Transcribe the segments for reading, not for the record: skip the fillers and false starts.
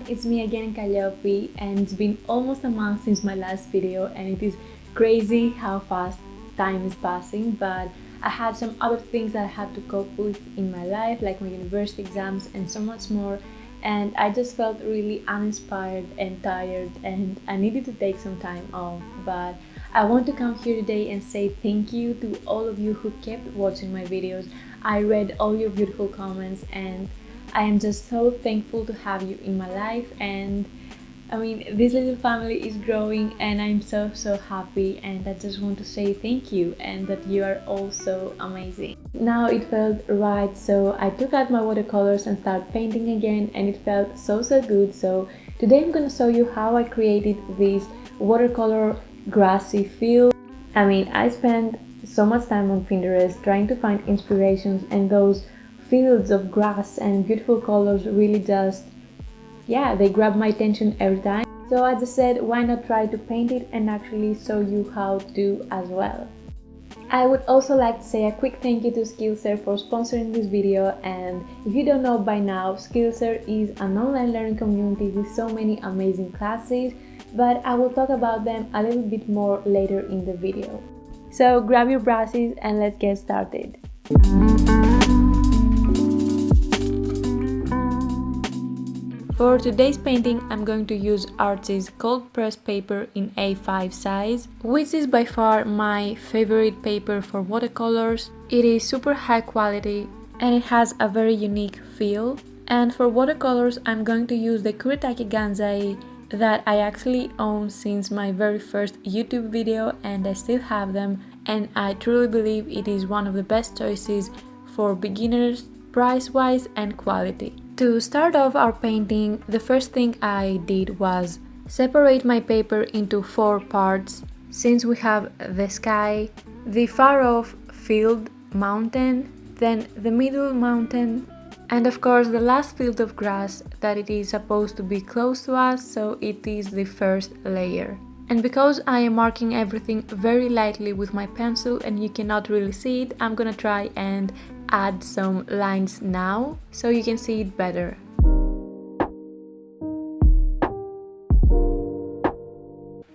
it's me again, Kalliopi, and it's been almost a month since my last video, and it is crazy how fast time is passing, but I had some other things that I had to cope with in my life, like my university exams and so much more, and I just felt really uninspired and tired, and I needed to take some time off. But I want to come here today and say thank you to all of you who kept watching my videos. I read all your beautiful comments, and I am just so thankful to have you in my life. And I mean, this little family is growing, and I'm so happy, and I just want to say thank you and that you are all so amazing. Now it felt right, so I took out my watercolors and started painting again, and it felt so good. So today I'm gonna show you how I created this watercolor grassy field. I mean, I spent so much time on Pinterest trying to find inspirations, and those fields of grass and beautiful colors really just, yeah, they grab my attention every time. So I just said, why not try to paint it and actually show you how to do as well. I would also like to say a quick thank you to SkillSir for sponsoring this video, and if you don't know by now, SkillSir is an online learning community with so many amazing classes, but I will talk about them a little bit more later in the video. So grab your brushes and let's get started. For today's painting, I'm going to use Artsy's cold pressed paper in A5 size, which is by far my favorite paper for watercolors. It is super high quality and it has a very unique feel. And for watercolors, I'm going to use the Kuretake Gansai that I actually own since my very first YouTube video, and I still have them, and I truly believe it is one of the best choices for beginners, price-wise and quality. To start off our painting, the first thing I did was separate my paper into 4 parts, since we have the sky, the far off field mountain, then the middle mountain, and of course the last field of grass that it is supposed to be close to us, so it is the first layer. And because I am marking everything very lightly with my pencil and you cannot really see it, I'm gonna try and add some lines now so you can see it better.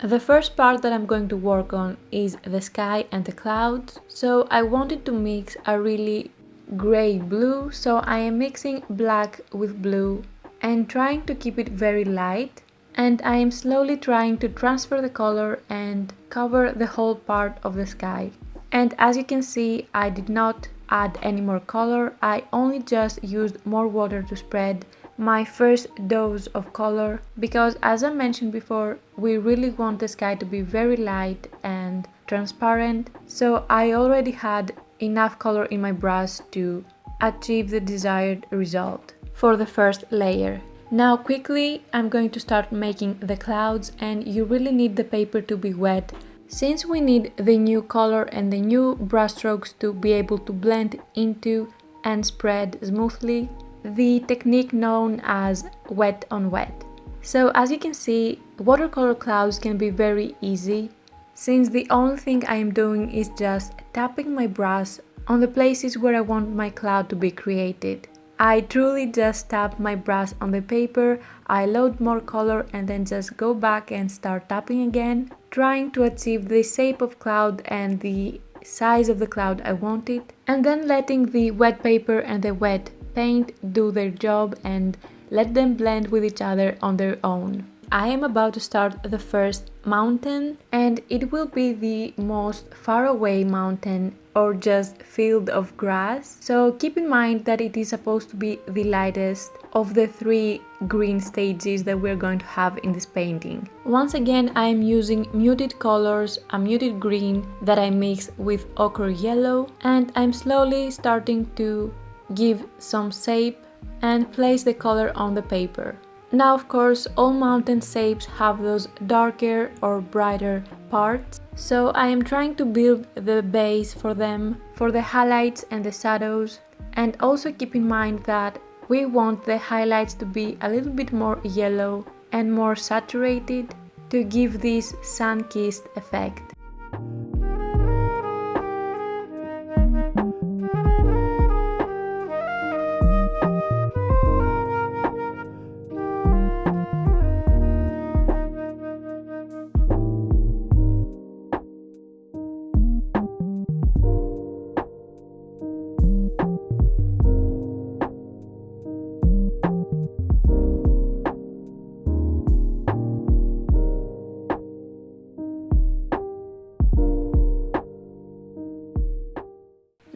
The first part that I'm going to work on is the sky and the clouds. So I wanted to mix a really gray blue, so I am mixing black with blue and trying to keep it very light, and I am slowly trying to transfer the color and cover the whole part of the sky. And as you can see, I did not add any more color, I only just used more water to spread my first dose of color, because as I mentioned before, we really want the sky to be very light and transparent, so I already had enough color in my brush to achieve the desired result for the first layer. Now quickly I'm going to start making the clouds, and you really need the paper to be wet, since we need the new color and the new brush strokes to be able to blend into and spread smoothly, the technique known as wet on wet. So as you can see, watercolor clouds can be very easy, since the only thing I am doing is just tapping my brush on the places where I want my cloud to be created. I truly just tap my brush on the paper, I load more color and then just go back and start tapping again, trying to achieve the shape of cloud and the size of the cloud I wanted, and then letting the wet paper and the wet paint do their job and let them blend with each other on their own. I am about to start the first mountain, and it will be the most far away mountain or just field of grass, so keep in mind that it is supposed to be the lightest of the 3 green stages that we're going to have in this painting. Once again, I am using muted colors, a muted green that I mixed with ochre yellow, and I'm slowly starting to give some shape and place the color on the paper. Now of course, all mountain shapes have those darker or brighter parts, so I am trying to build the base for them, for the highlights and the shadows, and also keep in mind that we want the highlights to be a little bit more yellow and more saturated to give this sun-kissed effect.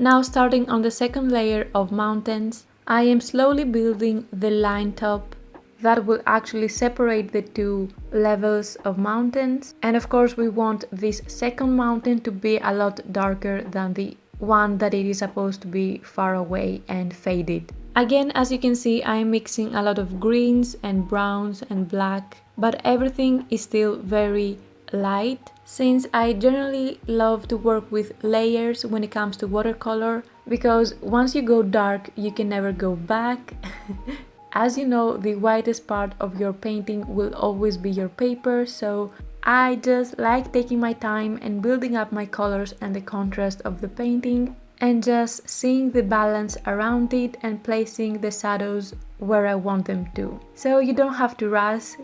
Now starting on the second layer of mountains, I am slowly building the line top that will actually separate the two levels of mountains. And of course we want this second mountain to be a lot darker than the one that it is supposed to be far away and faded. Again, as you can see, I am mixing a lot of greens and browns and black, but everything is still very light, since I generally love to work with layers when it comes to watercolor, because once you go dark, you can never go back. As you know, the whitest part of your painting will always be your paper, so I just like taking my time and building up my colors and the contrast of the painting, and just seeing the balance around it and placing the shadows where I want them to. So you don't have to rush,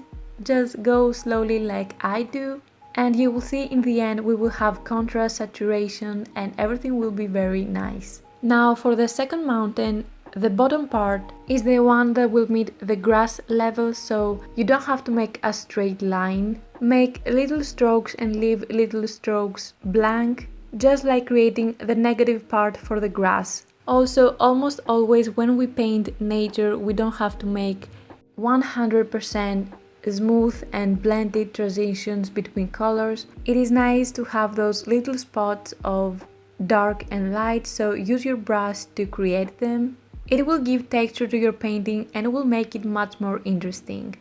just go slowly like I do, and you will see in the end we will have contrast, saturation, and everything will be very nice. Now for the second mountain, the bottom part is the one that will meet the grass level, so you don't have to make a straight line. Make little strokes and leave little strokes blank, just like creating the negative part for the grass. Also, almost always when we paint nature, we don't have to make 100% smooth and blended transitions between colors. It is nice to have those little spots of dark and light, so use your brush to create them. It will give texture to your painting and it will make it much more interesting.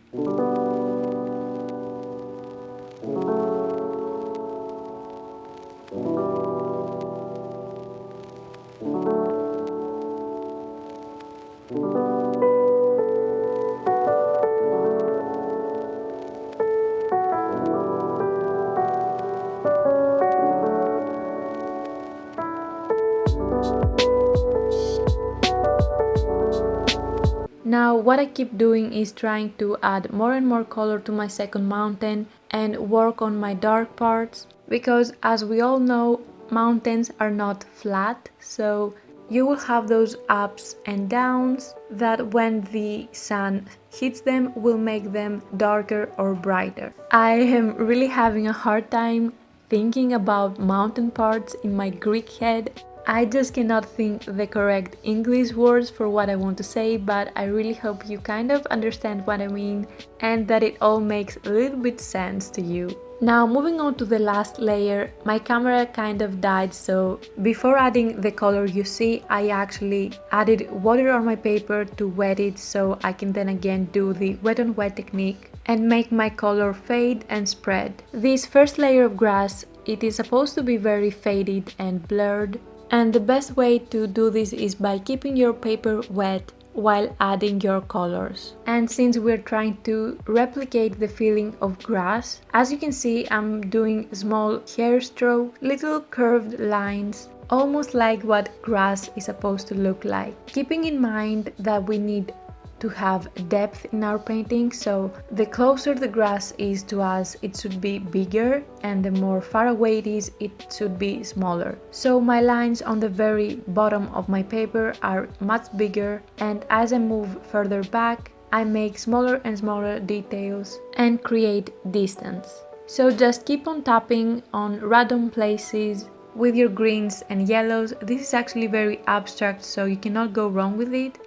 Now what I keep doing is trying to add more and more color to my second mountain and work on my dark parts, because as we all know, mountains are not flat, so you will have those ups and downs that when the sun hits them will make them darker or brighter. I am really having a hard time thinking about mountain parts in my Greek head. I just cannot think the correct English words for what I want to say, but I really hope you kind of understand what I mean and that it all makes a little bit sense to you. Now moving on to the last layer, my camera kind of died, so before adding the color you see, I actually added water on my paper to wet it so I can then again do the wet on wet technique and make my color fade and spread. This first layer of grass, it is supposed to be very faded and blurred. And the best way to do this is by keeping your paper wet while adding your colors. And since we're trying to replicate the feeling of grass, as you can see, I'm doing small hair stroke, little curved lines, almost like what grass is supposed to look like. Keeping in mind that we need to have depth in our painting, so the closer the grass is to us, it should be bigger, and the more far away it is, it should be smaller. So my lines on the very bottom of my paper are much bigger, and as I move further back, I make smaller and smaller details and create distance. So just keep on tapping on random places with your greens and yellows. This is actually very abstract, so you cannot go wrong with it.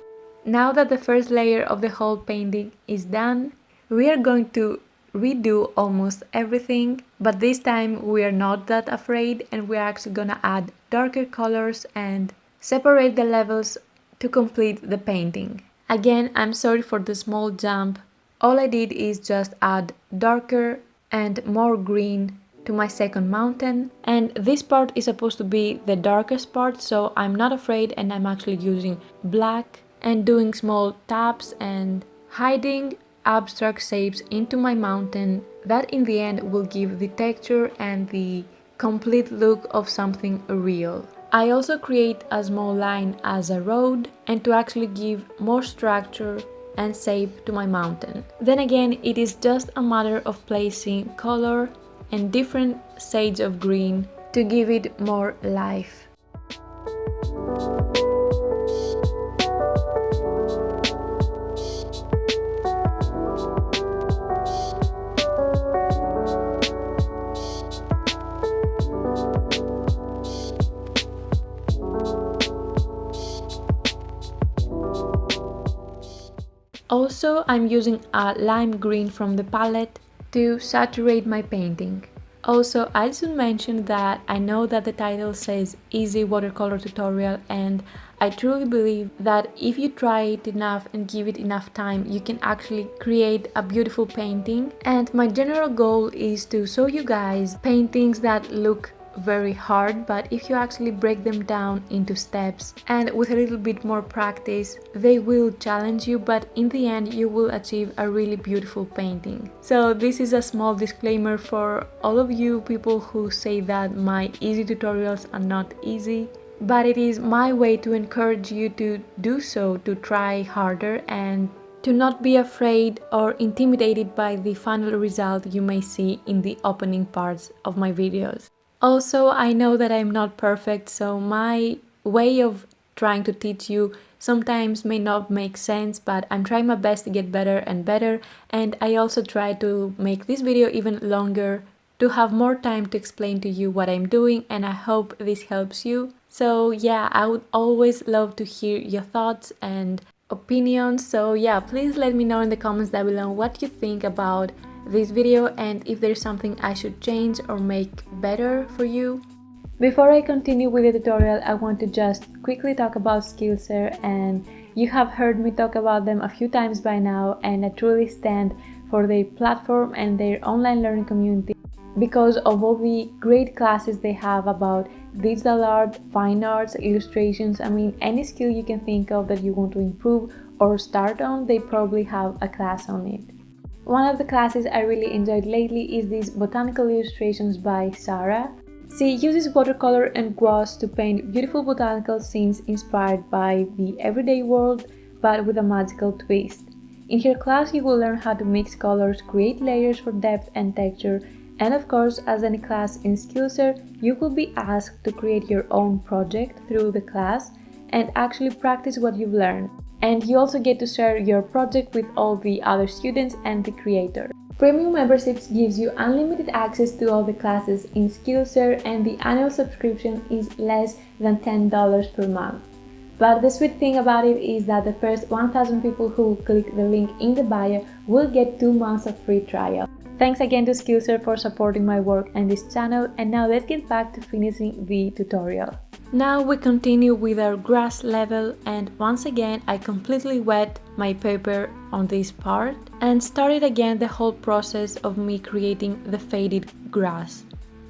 Now that the first layer of the whole painting is done, we are going to redo almost everything, but this time we are not that afraid and we're actually gonna add darker colors and separate the levels to complete the painting. Again, I'm sorry for the small jump. All I did is just add darker and more green to my second mountain, and this part is supposed to be the darkest part, so I'm not afraid and I'm actually using black and doing small taps and hiding abstract shapes into my mountain that in the end will give the texture and the complete look of something real. I also create a small line as a road and to actually give more structure and shape to my mountain. Then again, it is just a matter of placing color and different shades of green to give it more life. Also, I'm using a lime green from the palette to saturate my painting. Also, I should mention that I know that the title says easy watercolor tutorial, and I truly believe that if you try it enough and give it enough time, you can actually create a beautiful painting. And my general goal is to show you guys paintings that look very hard, but if you actually break them down into steps and with a little bit more practice, they will challenge you, but in the end you will achieve a really beautiful painting. So this is a small disclaimer for all of you people who say that my easy tutorials are not easy, but it is my way to encourage you to do so, to try harder and to not be afraid or intimidated by the final result you may see in the opening parts of my videos. Also, I know that I'm not perfect, so my way of trying to teach you sometimes may not make sense, but I'm trying my best to get better and better, and I also try to make this video even longer to have more time to explain to you what I'm doing, and I hope this helps you. So yeah, I would always love to hear your thoughts and opinions, so yeah, please let me know in the comments down below what you think about this video and if there's something I should change or make better for you. Before I continue with the tutorial, I want to just quickly talk about SkillSir, and you have heard me talk about them a few times by now, and I truly stand for their platform and their online learning community because of all the great classes they have about digital art, fine arts, illustrations. I mean, any skill you can think of that you want to improve or start on, they probably have a class on it. One of the classes I really enjoyed lately is these botanical illustrations by Sarah. She uses watercolor and gouache to paint beautiful botanical scenes inspired by the everyday world, but with a magical twist. In her class, you will learn how to mix colors, create layers for depth and texture, and of course, as any class in SkillSir, you will be asked to create your own project through the class and actually practice what you've learned. And you also get to share your project with all the other students and the creator. Premium memberships gives you unlimited access to all the classes in SkillSir, and the annual subscription is less than $10 per month. But the sweet thing about it is that the first 1,000 people who click the link in the bio will get 2 months of free trial. Thanks again to SkillSir for supporting my work and this channel, and now let's get back to finishing the tutorial. Now we continue with our grass level, and once again I completely wet my paper on this part and started again the whole process of me creating the faded grass.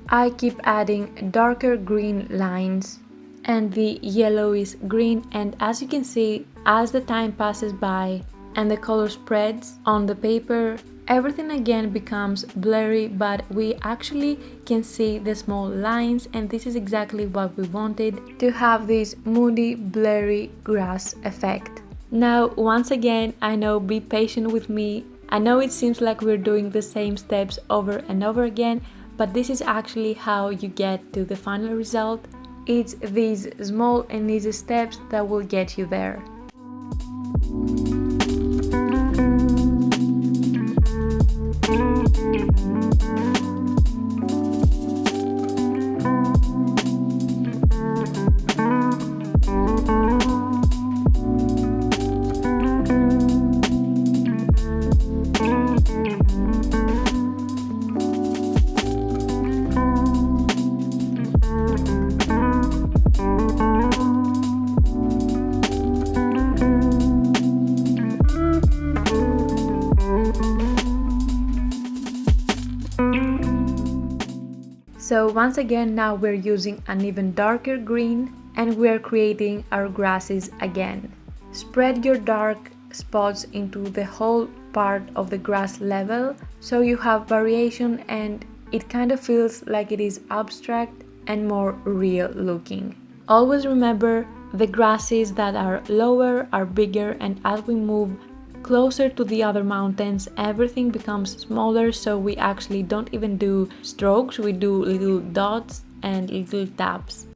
I keep adding darker green lines and the yellowish green, and as you can see, as the time passes by and the color spreads on the paper, everything again becomes blurry, but we actually can see the small lines, and this is exactly what we wanted, to have this moody, blurry grass effect. Now, once again, I know, be patient with me. I know it seems like we're doing the same steps over and over again, but this is actually how you get to the final result. It's these small and easy steps that will get you there. So once again, now we're using an even darker green and we're creating our grasses again. Spread your dark spots into the whole part of the grass level so you have variation and it kind of feels like it is abstract and more real looking. Always remember, the grasses that are lower are bigger, and as we move closer to the other mountains, everything becomes smaller, so we actually don't even do strokes, we do little dots and little taps.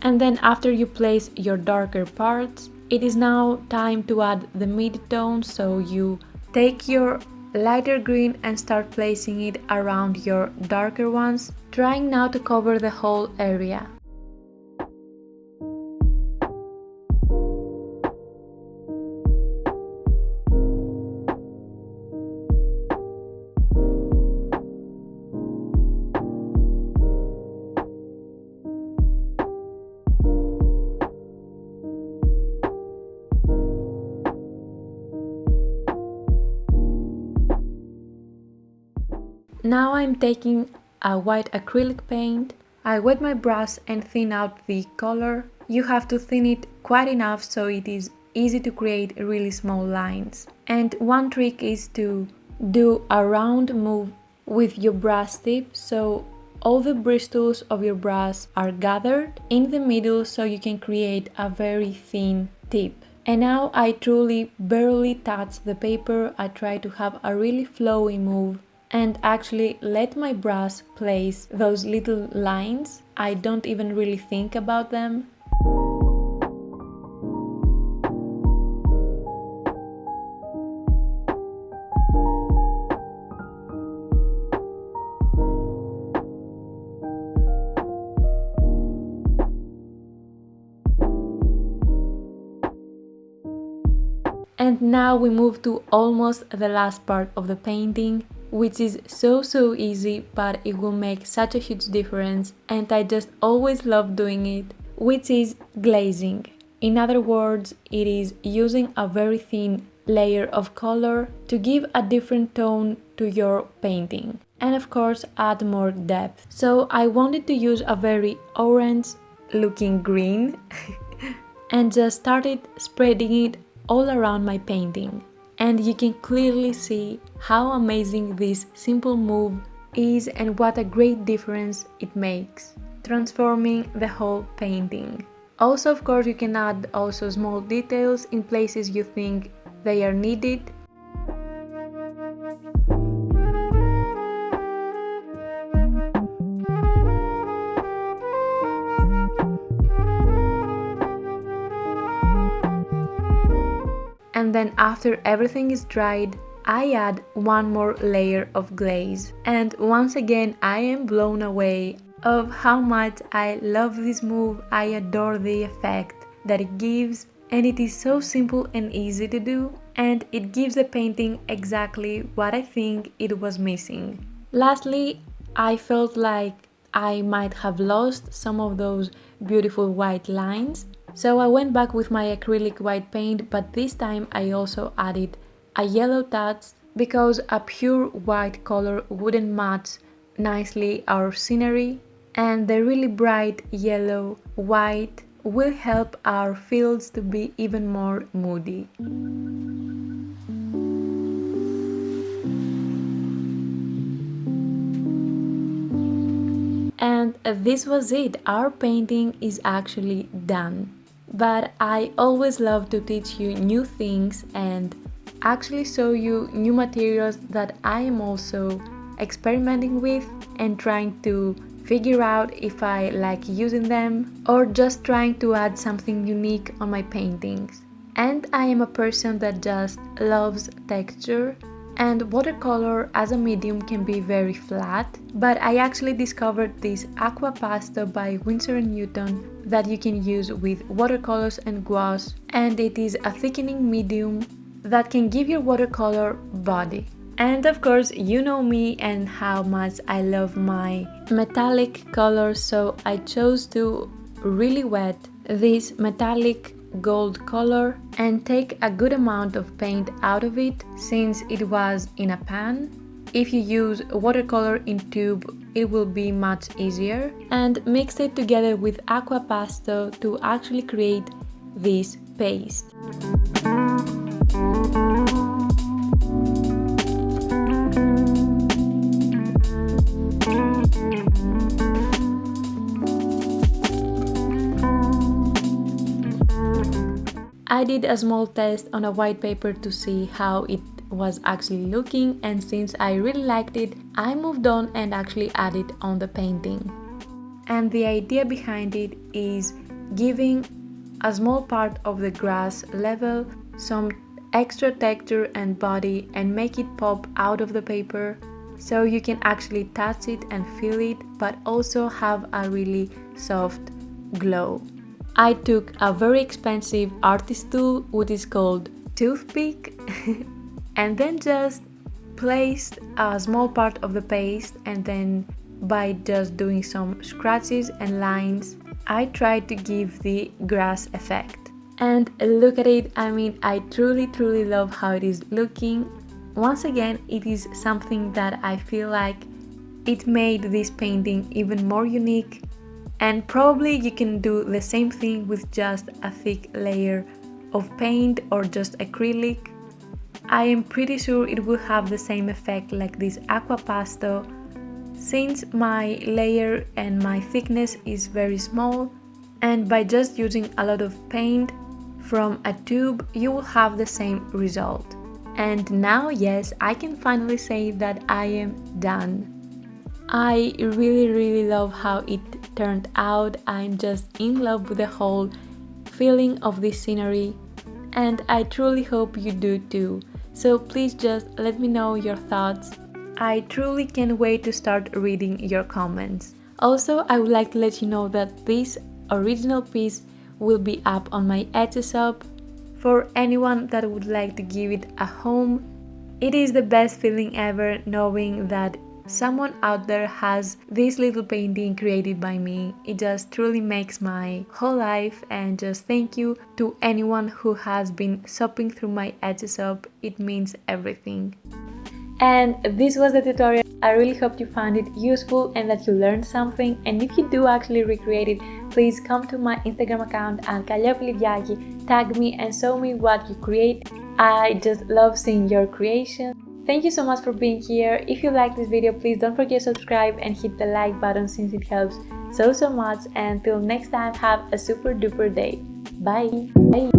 And then after you place your darker parts, it is now time to add the mid-tone, so you take your lighter green and start placing it around your darker ones, trying now to cover the whole area. Now I'm taking a white acrylic paint. I wet my brush and thin out the color. You have to thin it quite enough so it is easy to create really small lines. And one trick is to do a round move with your brush tip, so all the bristles of your brush are gathered in the middle so you can create a very thin tip. And now I truly barely touch the paper. I try to have a really flowy move and actually let my brush place those little lines. I don't even really think about them. And now we move to almost the last part of the painting, which is so easy, but it will make such a huge difference, and I just always love doing it, which is glazing. In other words, it is using a very thin layer of color to give a different tone to your painting, and of course add more depth. So I wanted to use a very orange looking green and just started spreading it all around my painting. And you can clearly see how amazing this simple move is and what a great difference it makes, transforming the whole painting. Also, of course, you can add also small details in places you think they are needed. And then after everything is dried, I add one more layer of glaze. And once again, I am blown away of how much I love this move. I adore the effect that it gives, and it is so simple and easy to do, and it gives the painting exactly what I think it was missing. Lastly, I felt like I might have lost some of those beautiful white lines. So I went back with my acrylic white paint, but this time I also added a yellow touch because a pure white color wouldn't match nicely our scenery, and the really bright yellow white will help our fields to be even more moody. And this was it. Our painting is actually done. But I always love to teach you new things and actually show you new materials that I am also experimenting with and trying to figure out if I like using them or just trying to add something unique on my paintings. And I am a person that just loves texture, and watercolor as a medium can be very flat, but I actually discovered this aqua pasta by Winsor & Newton that you can use with watercolors and gouache, and it is a thickening medium that can give your watercolor body. And of course, you know me and how much I love my metallic colors, so I chose to really wet this metallic gold color and take a good amount of paint out of it since it was in a pan. If you use watercolor in tube, it will be much easier, and mix it together with aqua pasta to actually create this paste. I did a small test on a white paper to see how it was actually looking, and since I really liked it, I moved on and actually added on the painting. and the idea behind it is giving a small part of the grass level some extra texture and body and make it pop out of the paper so you can actually touch it and feel it, but also have a really soft glow. I took a very expensive artist tool, which is called toothpick, and then just placed a small part of the paste, and then by just doing some scratches and lines, I tried to give the grass effect. And look at it, I mean, I truly love how it is looking. Once again, it is something that I feel like it made this painting even more unique, and probably you can do the same thing with just a thick layer of paint or just acrylic. I am pretty sure it will have the same effect like this aqua pasto. Since my layer and my thickness is very small, and by just using a lot of paint from a tube, you will have the same result. And now, yes, I can finally say that I am done. I really love how it turned out. I'm just in love with the whole feeling of this scenery, and I truly hope you do too. So please just let me know your thoughts. I truly can't wait to start reading your comments. Also, I would like to let you know that this original piece will be up on my Etsy shop for anyone that would like to give it a home. It is the best feeling ever knowing that someone out there has this little painting created by me. It just truly makes my whole life, and just thank you to anyone who has been shopping through my Etsy shop. It means everything. And this was the tutorial. I really hope you found it useful and that you learned something. And if you do actually recreate it, please come to my Instagram account at Kalliopi Lyviaki, tag me and show me what you create. I just love seeing your creation. Thank you so much for being here. If you like this video, please don't forget to subscribe and hit the like button since it helps so much. And until next time, have a super duper day. Bye! Bye!